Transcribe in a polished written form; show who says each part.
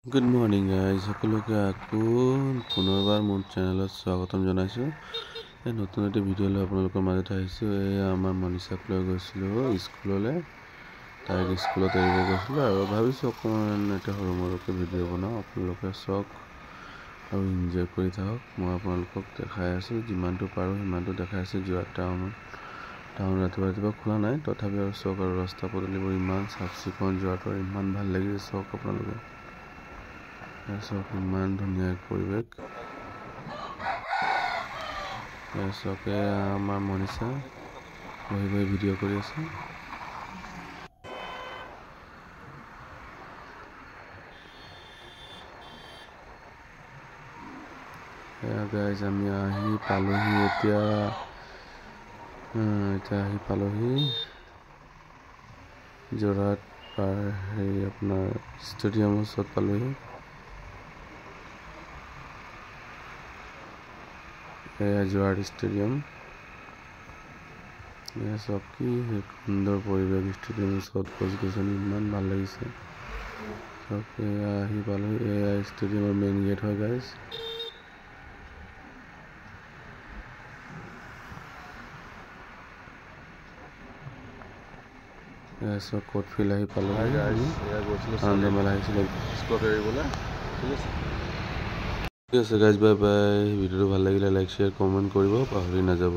Speaker 1: Good morning guys, সকলোকে আকৌ পুনৰবাৰ মোৰ চেনেলত স্বাগতম জনাইছো। এই নতুন এটা ভিডিঅ' লৈ আপোনালোকৰ মাজত আহিছো। এই আমাৰ মনিষাক লৈ গৈছিলো স্কুললৈ, তাইক স্কুলত এৰিব গৈছিলো আৰু ভাবিছো অকণমান এটা সৰুমুৰুকৈ ভিডিঅ' বনাও, আপোনালোকে চাওক আৰু এনজয় কৰি থাকক। মই আপোনালোকক দেখাই আছো, যিমানটো পাৰো সিমানটো দেখাই আছো। যোৱা টাউন ৰাতিপুৱা খোলা নাই, তথাপি আৰু চাওক আৰু ৰাস্তা পদূলিবোৰ ইমান চাফ চিকুণ, যোৱাটো ইমান ভাল লাগিছে। চাওক আপোনালোকে, চাওক ইমান ধুনীয়া পৰিৱেশ। চাওক আমাৰ মনিষা বহি ভিডিঅ' কৰি আছে। গাইজ আমি আহি পালোহি, এতিয়া আহি পালোহি যোৰহাট পাৰ আপোনাৰ ষ্টেডিয়ামৰ ওচৰত পালোহি। যোৰহাট ষ্টেডিয়াম, চাওক কি সুন্দৰ পৰিৱেশ। ষ্টেডিয়ামৰ ওচৰত গছ গছনি ইমান ভাল লাগিছে। চাওক আহি পালোহি, ষ্টেডিয়ামৰ মেইন গেট হয় গাইজ। চাওক ক'ত ফিল্ড আহি পালো, আনন্দ মেলা আহিছিলে স্কুলত এৰিবলৈ। ঠিক আছে গাইজ, বাই বাই। ভিডিঅ'টো ভাল লাগিলে লাইক শ্বেয়াৰ কমেণ্ট কৰিব পাহৰি নাযাব।